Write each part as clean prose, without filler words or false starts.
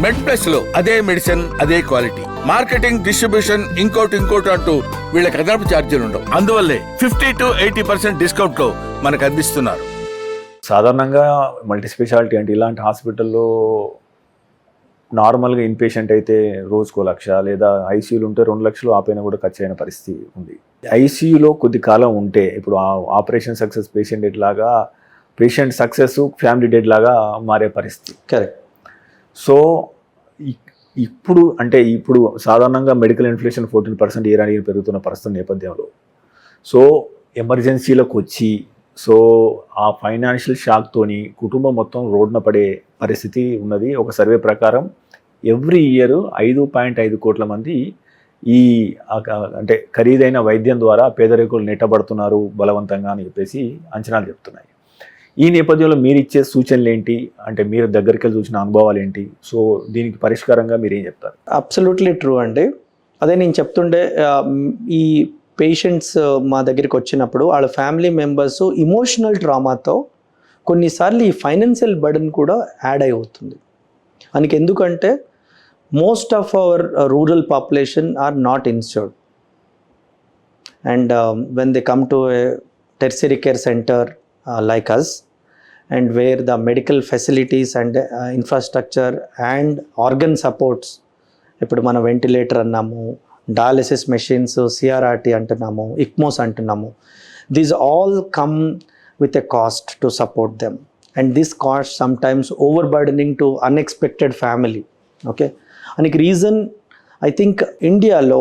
మెడ్ప్లస్ లో అదే మెడిసిన్ అదే క్వాలిటీ, మార్కెటింగ్, డిస్ట్రిబ్యూషన్, ఇంకోటి అంటూ వీళ్ళకి అదనపు ఛార్జీలు ఉండవు. అందువల్లే 50 to 80% డిస్కౌంట్ లో మనకు అందిస్తున్నారు. సాధారణంగా మల్టీ స్పెషాలిటీ అంటే ఇలాంటి హాస్పిటల్లో నార్మల్గా ఇన్పేషెంట్ అయితే రోజుకో 1,00,000 లేదా ఐసీయూలు ఉంటే 2 లక్షలు ఆపైన కూడా ఖర్చు అయిన పరిస్థితి ఉంది. ఐసీయూలో కొద్ది కాలం ఉంటే ఇప్పుడు ఆపరేషన్ సక్సెస్ పేషెంట్ డెడ్ లాగా, పేషెంట్ సక్సెస్ ఫ్యామిలీ డెడ్ లాగా మారే పరిస్థితి. కరెక్ట్. సో ఇప్పుడు సాధారణంగా medical inflation 14% year on year పెరుగుతున్న పరిస్థితి నేపథ్యంలో సో ఎమర్జెన్సీలకు వచ్చి సో ఆ ఫైనాన్షియల్ షాక్తోని కుటుంబం మొత్తం రోడ్డున పడే పరిస్థితి ఉన్నది. ఒక సర్వే ప్రకారం ఎవ్రీ ఇయర్ 5.5 కోట్ల మంది ఈ అంటే ఖరీదైన వైద్యం ద్వారా పేదరికులు నెట్టబడుతున్నారు బలవంతంగా అని చెప్పేసి అంచనాలు చెప్తున్నాయి. ఈ నేపథ్యంలో మీరు ఇచ్చే సూచనలు ఏంటి, అంటే మీరు దగ్గరికి వెళ్ళి చూసిన అనుభవాలు ఏంటి, సో దీనికి పరిష్కారంగా మీరు ఏం చెప్తారు? అబ్సల్యూట్లీ ట్రూ అండి. అదే నేను చెప్తుండే, ఈ పేషెంట్స్ మా దగ్గరికి వచ్చినప్పుడు వాళ్ళ ఫ్యామిలీ మెంబర్స్ ఇమోషనల్ ట్రామాతో కొన్నిసార్లు ఈ ఫైనాన్షియల్ బర్డెన్ కూడా యాడ్ అవుతుంది. అందుకే ఎందుకంటే most of our rural population are not insured, and when they come to a tertiary care centre like us, and where the medical facilities and infrastructure and organ supports, ఇప్పుడు మన ventilator అన్నాము, dialysis machines, CRRT అంటున్నాము, ECMOs అంటున్నాము, these all come with a cost to support them, and this cost sometimes over burdening to unexpected family. Okay, అందుకు reason I think ఇండియాలో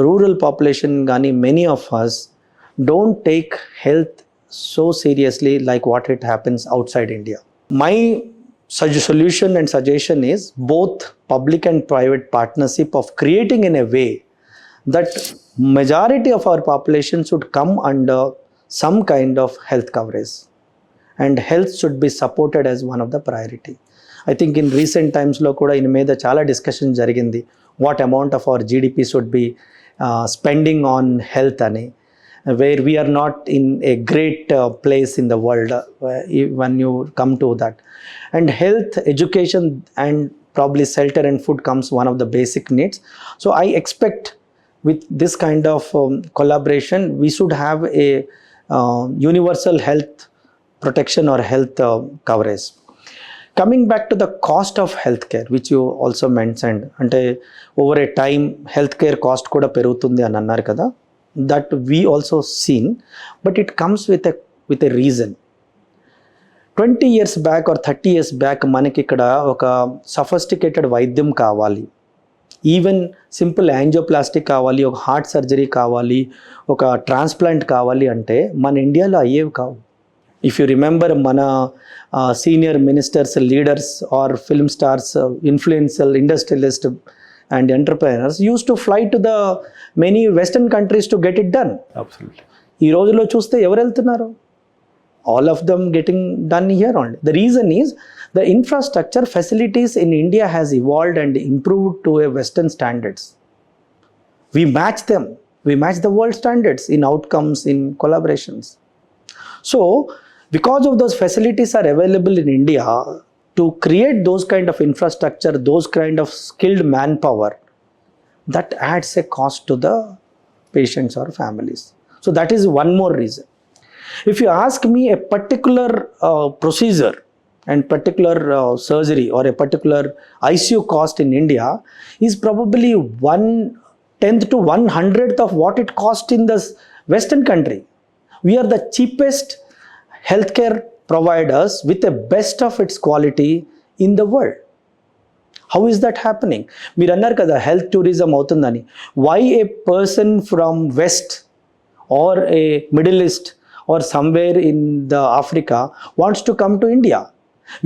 rural population కానీ many of us don't take health so seriously like what it happens outside India. My solution and suggestion is both public and private partnership of creating in a way that majority of our population should come under some kind of health coverage, and health should be supported as one of the priority. I think in recent times lo kuda in meeda chala discussion jarigindi, what amount of our GDP should be spending on health ani, where we are not in a great place in the world when you come to that. And health, education and probably shelter and food comes one of the basic needs. So I expect with this kind of collaboration, we should have a universal health protection or health coverage. Coming back to the cost of healthcare, which you also mentioned, ante over a time healthcare cost kuda perugutundi అని అన్నారు కదా, that we also seen, but it comes with a reason. 20 years back or 30 years back మనకి ఇక్కడ ఒక sophisticated వైద్యం కావాలి, even simple angioplastic కావాలి, ఒక హార్ట్ సర్జరీ కావాలి, ఒక ట్రాన్స్ప్లాంట్ కావాలి అంటే మన ఇండియాలో అయ్యేవి కావు. ఇఫ్ యూ రిమెంబర్ మన senior ministers, leaders or film stars, influential industrialist and entrepreneurs used to fly to the many western countries to get it done. Absolutely. ఈ రోజులో చూస్తే ఎవరు వెళ్తున్నారు? All of them getting done here only. The reason is the infrastructure facilities in India has evolved and improved to a western standards. We match them. We match the world standards in outcomes, in collaborations. So because of those facilities are available in India, to create those kind of infrastructure, those kind of skilled manpower, that adds a cost to the patients or families. So that is one more reason. If you ask me, a particular procedure and particular surgery or a particular ICU cost in India is probably 1/10 to 1/100th of what it costs in the Western country. We are the cheapest healthcare providers with the best of its quality in the world. How is that happening? మీరు అన్నారు కదా health tourism అవుతుందని. Why a person from West or a Middle East or somewhere in the Africa wants to come to India?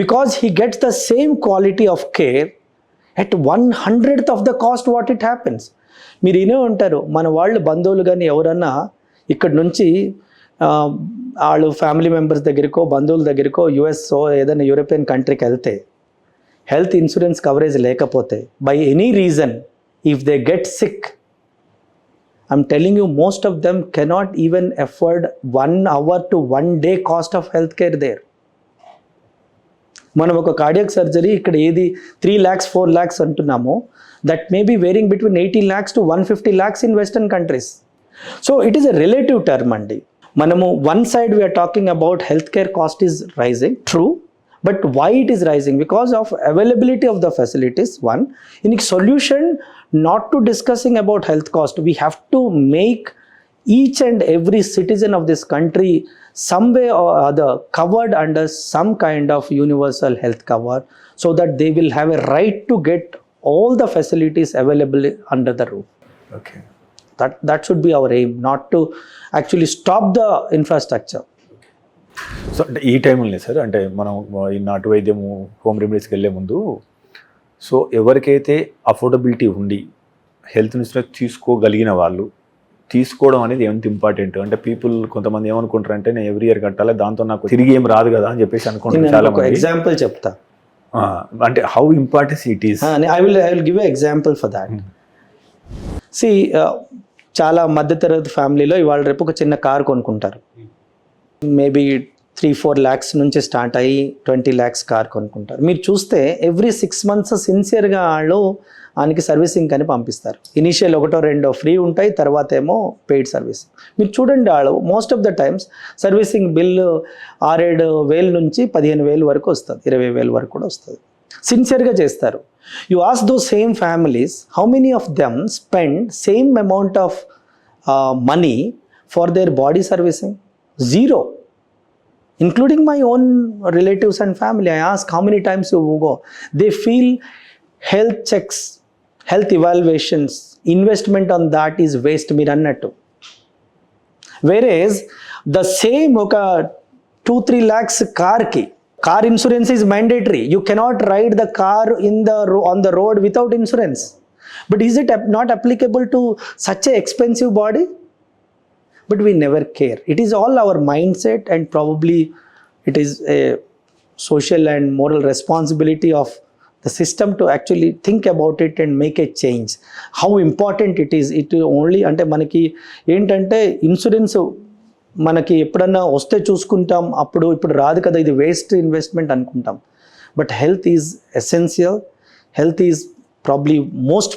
Because he gets the same quality of care at 1/100th of the cost what it happens. మీరు ఇనే ఉంటారు, మన వాళ్ళు బంధువులు కానీ ఎవరన్నా ఇక్కడ నుంచి వాళ్ళు ఫ్యామిలీ మెంబర్స్ దగ్గరికో బంధువుల దగ్గరికో యుఎస్ఓ ఏదైనా యూరోపియన్ కంట్రీకి వెళ్తే హెల్త్ ఇన్సూరెన్స్ కవరేజ్ లేకపోతే by any reason if they get sick, I'm telling you most of them cannot even afford 1 hour to 1 day cost of health care there. మనం ఒక cardiac surgery ఇక్కడ ఏది 3 lakhs 4 lakhs అంటున్నామో that may be varying between 80 lakhs to 150 lakhs in western countries. So it is a relative term అండి. మనము one side we're talking about health care cost is rising, true, but why it is rising? Because of availability of the facilities one. In solution not to discussing about health cost, we have to make each and every citizen of this country some way or other covered under some kind of universal health cover, so that they will have a right to get all the facilities available under the roof. Okay. That should be our aim, not to actually stop the infrastructure. So అంటే ఈ టైంలో sir, అంటే మనం ఈ నాటు వైద్యము home రెమెడీస్కి వెళ్ళే ముందు, సో ఎవరికైతే అఫోర్డబిలిటీ ఉండి హెల్త్ ఇన్సూరెన్స్ తీసుకోగలిగిన వాళ్ళు తీసుకోవడం అనేది ఎంత ఇంపార్టెంట్ అంటే, పీపుల్ కొంతమంది ఏమనుకుంటారు అంటే నేను ఎవ్రీ ఇయర్ కట్టాలి, దాంతో నాకు తిరిగి ఏం రాదు కదా అని చెప్పేసి అనుకుంటారు చాలా మంది. ఎగ్జాంపుల్ చెప్తా, అంటే how importance it is. I will give you example for that. See, చాలా మధ్యతరగతి ఫ్యామిలీలో ఇవాళ రేపు ఒక చిన్న కార్ కొనుక్కుంటారు. మేబీ 3-4 lakhs నుంచి స్టార్ట్ అయ్యి 20 lakhs కార్ కొనుక్కుంటారు. మీరు చూస్తే ఎవ్రీ 6 months సిన్సియర్గా వాళ్ళు ఆయనకి సర్వీసింగ్ అని పంపిస్తారు. ఇనీషియల్ 1-2 ఫ్రీ ఉంటాయి, తర్వాత ఏమో పెయిడ్ సర్వీసింగ్. మీరు చూడండి, వాళ్ళు most of the times servicing bill 6-7 నుంచి 15,000 వరకు వస్తుంది, 20,000 వరకు కూడా వస్తుంది. సిన్సియర్గా చేస్తారు. You ask though same families how many of them spend same amount of money for their body servicing? Zero. Including my own relatives and family, I ask how many times you go. They feel health checks, health evaluations, investment on that is waste, meer annattu. Whereas the same oka 2-3 lakhs car insurance is mandatory. You cannot ride the car on the road without insurance. But is it not applicable to such a expensive body? But we never care. It is all our mindset, and probably it is a social and moral responsibility of the system to actually think about it and make a change. How important it is. It only అంటే మనకి ఏంటంటే insurance మనకి ఎప్పుడన్నా వస్తే చూసుకుంటాం, ఇప్పుడు రాదు కదా, ఇది వేస్ట్ ఇన్వెస్ట్మెంట్ అనుకుంటాం. But health is essential. Health is probably most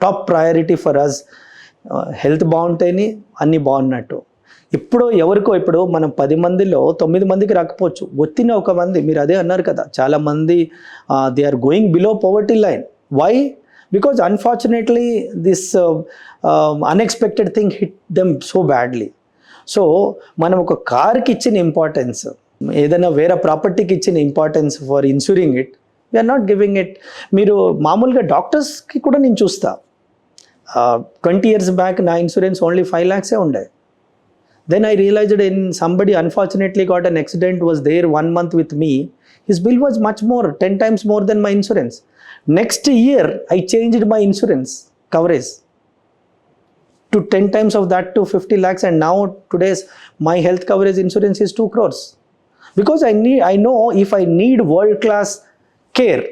top priority for us. Health బాగుంటేనే అన్నీ బాగున్నట్టు. ఇప్పుడు ఎవరికో ఇప్పుడు మనం 10 మందిలో 9 మందికి రాకపోవచ్చు, వచ్చిన 1 మంది. మీరు అదే అన్నారు కదా, చాలామంది they are going below poverty line. Why? Because unfortunately this unexpected thing hit them so badly. So మనం ఒక కార్కి ఇచ్చిన ఇంపార్టెన్స్, ఏదైనా వేరే ప్రాపర్టీకి ఇచ్చిన importance for insuring it, we're not giving it. మీరు మామూలుగా డాక్టర్స్కి కూడా నేను చూస్తా, 20 years back నా ఇన్సూరెన్స్ ఓన్లీ 5 lakhs ఉండే. Then I realized somebody unfortunately got an accident, was there 1 month with me. His bill was much more, 10 times more than my insurance. Next year, I changed my insurance coverage to 10 times of that to 50 lakhs. And now today's my health coverage insurance is 2 crores. Because I know if I need world-class care,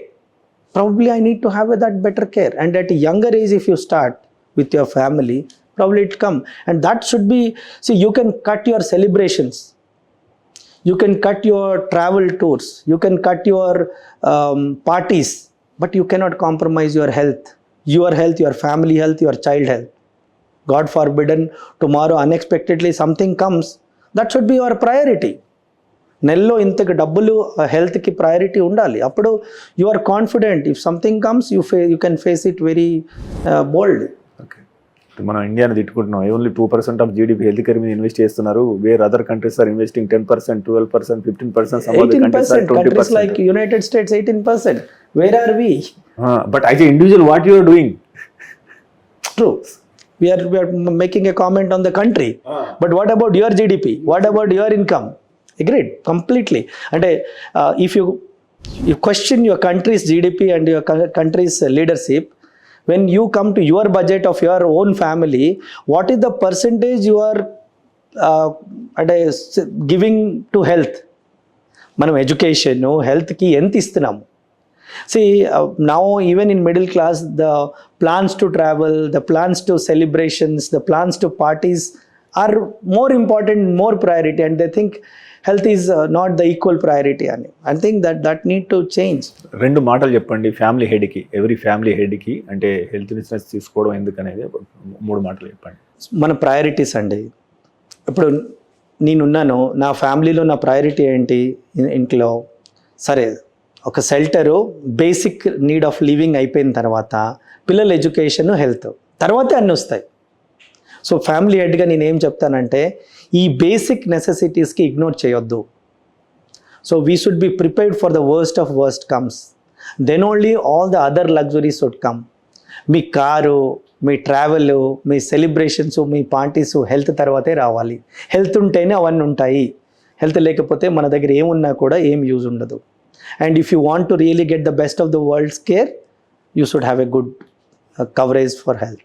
probably I need to have that better care. And at a younger age, if you start with your family, probably it come. And that should be, see, you can cut your celebrations, you can cut your travel tours, you can cut your parties, but you cannot compromise your health, your family health, your child health. God forbidden, tomorrow unexpectedly something comes, that should be your priority. నెలలో ఇంతకు డబ్బులు హెల్త్కి priority ఉండాలి. అప్పుడు you are confident, if something comes you can face it very bold. Okay, మనం ఇండియాని తిట్టుకుంటున్నాం, only 2% of GDP health care మీద ఇన్వెస్ట్ చేస్తున్నారు. Where other countries are investing 10%, 12%, 15%, 18%. Countries like United States 18%. Where are we? But as an individual, what you are doing? True. We are making a comment on the country. But what about your GDP? What about your income? Agreed, completely. And if you question your country's GDP and your country's leadership, when you come to your budget of your own family, what is the percentage you are giving to health? Manam education, health ki ent istunnamu. See, now even in middle class, the plans to travel, the plans to celebrations, the plans to parties are more important, more priority, and they think health is not the equal priority అని. I think that need to change. 2 మాటలు చెప్పండి family హెడ్కి, every family హెడ్కి అంటే health insurance తీసుకోవడం ఎందుకనేది 3 మాటలు చెప్పండి. మన priorities అండి. ఇప్పుడు నేనున్నాను, నా ఫ్యామిలీలో నా ప్రయారిటీ ఏంటి, ఇంట్లో సరే ఒక shelter basic need of living అయిపోయిన తర్వాత పిల్లల ఎడ్యుకేషన్, హెల్త్ తర్వాతే అన్నీ వస్తాయి. సో ఫ్యామిలీ హెడ్గా నేను ఏం చెప్తానంటే ఈ బేసిక్ నెసెసిటీస్కి ఇగ్నోర్ చేయొద్దు. So we should be prepared for the worst of worst comes, then only all the other luxuries would come. మీ కారు, మీ ట్రావెల్, మీ సెలబ్రేషన్స్, మీ పార్టీస్ హెల్త్ తర్వాతే రావాలి. హెల్త్ ఉంటేనే అవన్నీ ఉంటాయి. హెల్త్ లేకపోతే మన దగ్గర ఏమున్నా కూడా ఏం యూజ్ ఉండదు. And if you want to really get the best of the world's care, you should have a good coverage for health.